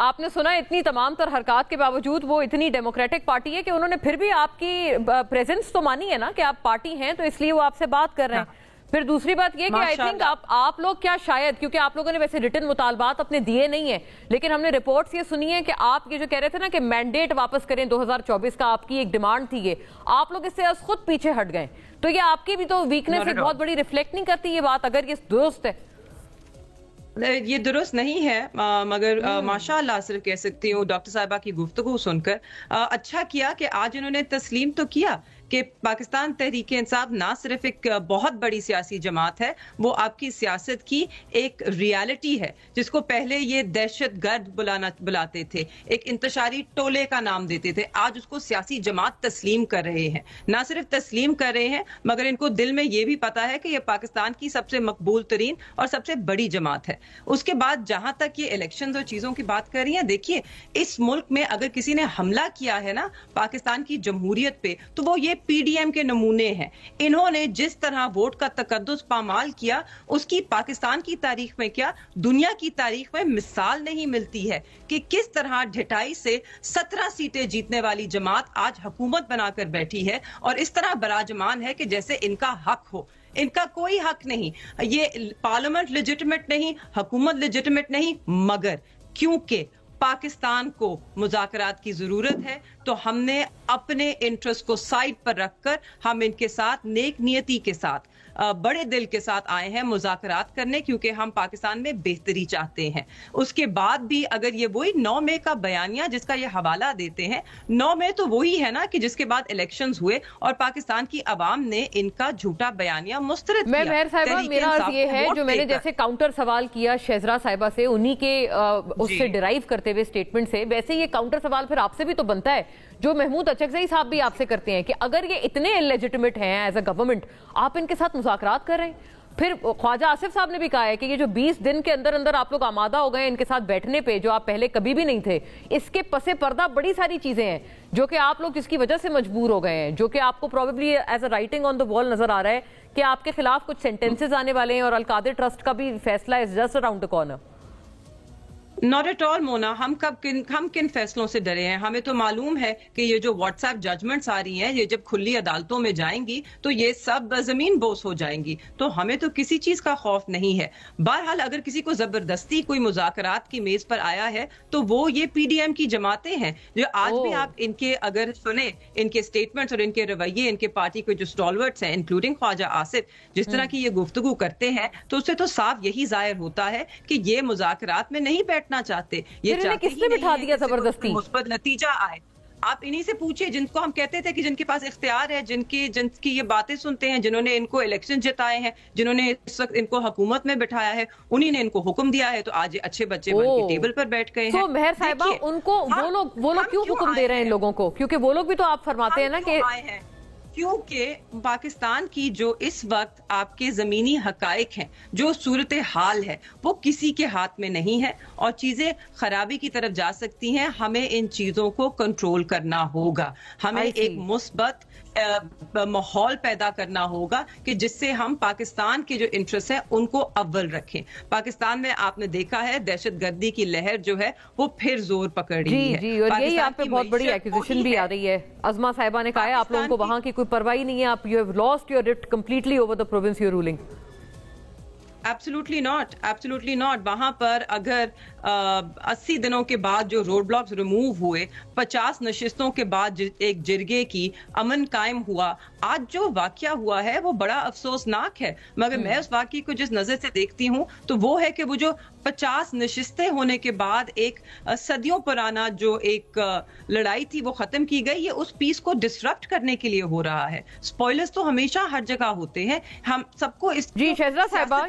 آپ نے سنا اتنی تمام تر حرکات کے باوجود وہ اتنی ڈیموکریٹک پارٹی ہے کہ انہوں نے پھر بھی آپ کی پریزنس تو مانی ہے نا کہ آپ پارٹی ہیں، تو اس لیے وہ آپ سے بات کر رہے ہیں. پھر دوسری بات یہ کہ آئی تھنک آپ لوگ کیا شاید، کیونکہ آپ لوگوں نے ویسے ریٹن مطالبات اپنے دیے نہیں ہیں، لیکن ہم نے رپورٹس یہ سنی ہے کہ آپ یہ جو کہہ رہے تھے نا کہ مینڈیٹ واپس کریں 2024 کا، آپ کی ایک ڈیمانڈ تھی، یہ آپ لوگ اس سے خود پیچھے ہٹ گئے. تو یہ آپ کی بھی تو ویکنس ایک بہت بڑی ریفلیکٹ نہیں کرتی یہ بات، اگر یہ درست ہے؟ یہ درست نہیں ہے، مگر ماشاء اللہ صرف کہہ سکتی ہوں ڈاکٹر صاحبہ کی گفتگو سن کر اچھا کیا کہ آج انہوں نے تسلیم تو کیا کہ پاکستان تحریک انصاف نہ صرف ایک بہت بڑی سیاسی جماعت ہے، وہ آپ کی سیاست کی ایک ریالٹی ہے، جس کو پہلے یہ دہشت گرد بلاتے تھے، ایک انتشاری ٹولے کا نام دیتے تھے، آج اس کو سیاسی جماعت تسلیم کر رہے ہیں. نہ صرف تسلیم کر رہے ہیں مگر ان کو دل میں یہ بھی پتا ہے کہ یہ پاکستان کی سب سے مقبول ترین اور سب سے بڑی جماعت ہے. اس کے بعد جہاں تک یہ الیکشنز اور چیزوں کی بات کر رہی ہیں، دیکھیے اس ملک میں اگر کسی نے حملہ کیا ہے نا پاکستان کی جمہوریت پہ، تو وہ یہ پی ڈی ایم کے نمونے ہیں. انہوں نے جس طرح ووٹ کا تقدس پامال کیا، اس کی پاکستان کی تاریخ میں کیا دنیا کی تاریخ میں مثال نہیں ملتی ہے کہ کس طرح ڈھٹائی سے 17 سیٹیں جیتنے والی جماعت آج حکومت بنا کر بیٹھی ہے، اور اس طرح براجمان ہے کہ جیسے ان کا حق ہو. ان کا کوئی حق نہیں، یہ پارلیمنٹ لیجٹمیٹ نہیں، حکومت لیجٹمیٹ نہیں، مگر کیونکہ پاکستان کو مذاکرات کی ضرورت ہے تو ہم نے اپنے انٹرسٹ کو سائڈ پر رکھ کر ہم ان کے ساتھ نیک نیتی کے ساتھ بڑے دل کے ساتھ آئے ہیں مذاکرات کرنے، کیونکہ ہم پاکستان میں بہتری چاہتے ہیں. اس کے بعد بھی اگر یہ وہی 9 مئی کا بیانیہ جس کا یہ حوالہ دیتے ہیں، 9 مئی تو وہی ہے نا کہ جس کے بعد الیکشنز ہوئے اور پاکستان کی عوام نے ان کا جھوٹا بیانیہ مسترد کیا. مہر صاحبہ میرا عرض یہ ہے، جو میں نے جیسے کاؤنٹر سوال کیا شہزرا صاحبہ سے انہی کے اس سے ڈرائیو کرتے ہوئے اسٹیٹمنٹ سے، ویسے یہ کاؤنٹر سوال پھر آپ سے بھی تو بنتا ہے جو محمود اچکزئی صاحب بھی آپ سے کرتے ہیں کہ اگر یہ اتنے لیجٹمیٹ ہیں ایز اے گورنمنٹ، آپ ان کے ساتھ مذاکرات کر رہے ہیں. پھر خواجہ آصف صاحب نے بھی کہا ہے کہ یہ جو 20 دن کے اندر اندر آپ لوگ آمادہ ہو گئے ان کے ساتھ بیٹھنے پہ، جو آپ پہلے کبھی بھی نہیں تھے، اس کے پس پردہ بڑی ساری چیزیں ہیں جو کہ آپ لوگ جس کی وجہ سے مجبور ہو گئے ہیں، جو کہ آپ کو probably is a writing on the wall نظر آ رہا ہے کہ آپ کے خلاف کچھ سینٹنسز آنے والے ہیں، اور القادر ٹرسٹ کا بھی فیصلہ is just around the corner. Not at all Mona, ہم کن فیصلوں سے ڈرے ہیں؟ ہمیں تو معلوم ہے کہ یہ جو واٹس ایپ ججمنٹس آ رہی ہیں، یہ جب کھلی عدالتوں میں جائیں گی تو یہ سب زمین بوس ہو جائیں گی، تو ہمیں تو کسی چیز کا خوف نہیں ہے. بہرحال اگر کسی کو زبردستی کوئی مذاکرات کی میز پر آیا ہے تو وہ یہ پی ڈی ایم کی جماعتیں ہیں جو آج بھی آپ ان کے اگر سنیں ان کے سٹیٹمنٹس اور ان کے رویے، ان کے پارٹی کے جو سٹالورٹس ہیں انکلوڈنگ خواجہ آصف، جس طرح کی یہ گفتگو کرتے ہیں، تو اس سے تو صاف یہی ظاہر ہوتا ہے کہ یہ مذاکرات میں نہیں بیٹھنا چاہتے. یہ چاہتے کس نے بٹھا دیا زبردستی مثبت نتیجہ آئے. آپ انہی سے پوچھیں جن کو ہم کہتے تھے کہ جن کے پاس اختیار ہے، جن کی یہ باتیں سنتے ہیں، جنہوں نے ان کو الیکشن جتائے ہیں، جنہوں نے اس وقت ان کو حکومت میں بٹھایا ہے، انہی نے ان کو حکم دیا ہے، تو آج یہ اچھے بچے بن کے ٹیبل پر بیٹھ گئے ہیں. تو مہر صاحبہ ان کو وہ لوگ کیوں حکم دے رہے ہیں ان لوگوں کو؟ کیونکہ وہ لوگ بھی تو آپ فرماتے ہیں نا کہ کیونکہ پاکستان کی جو اس وقت آپ کے زمینی حقائق ہیں، جو صورتحال ہے، وہ کسی کے ہاتھ میں نہیں ہے اور چیزیں خرابی کی طرف جا سکتی ہیں. ہمیں ان چیزوں کو کنٹرول کرنا ہوگا، ہمیں ایک مثبت ماحول پیدا کرنا ہوگا کہ جس سے ہم پاکستان کے جو انٹرسٹ ہیں ان کو اول رکھیں. پاکستان میں آپ نے دیکھا ہے دہشت گردی کی لہر جو ہے وہ پھر زور پکڑ رہی ہے. جی اور یہی آپ پہ بہت بڑی ایکوزیشن بھی آ رہی ہے. عظمہ صاحبہ نے کہا ہے آپ لوگوں کو وہاں کی کوئی پرواہی نہیں ہے، آپ you have lost your writ completely over the province you are ruling. Absolutely not, absolutely not. وہاں پر اگر 80 دنوں کے بعد جو روڈ بلاکس ریموو ہوئے، 50 نشستوں کے بعد ایک جرگے کی امن قائم ہوا، آج جو واقعہ ہوا ہے وہ بڑا افسوسناک ہے. مگر میں اس واقعے کو جس نظر سے دیکھتی ہوں تو وہ ہے کہ وہ جو 50 نشستیں ہونے کے بعد ایک صدیوں پرانا جو ایک لڑائی تھی وہ ختم کی گئی. یہ اس پیس کو ڈسرپٹ کرنے کے لیے ہو رہا ہے. سپوائلرز تو ہمیشہ ہر جگہ ہوتے ہیں. ہم سب کو اس جی شہزرا صاحبہ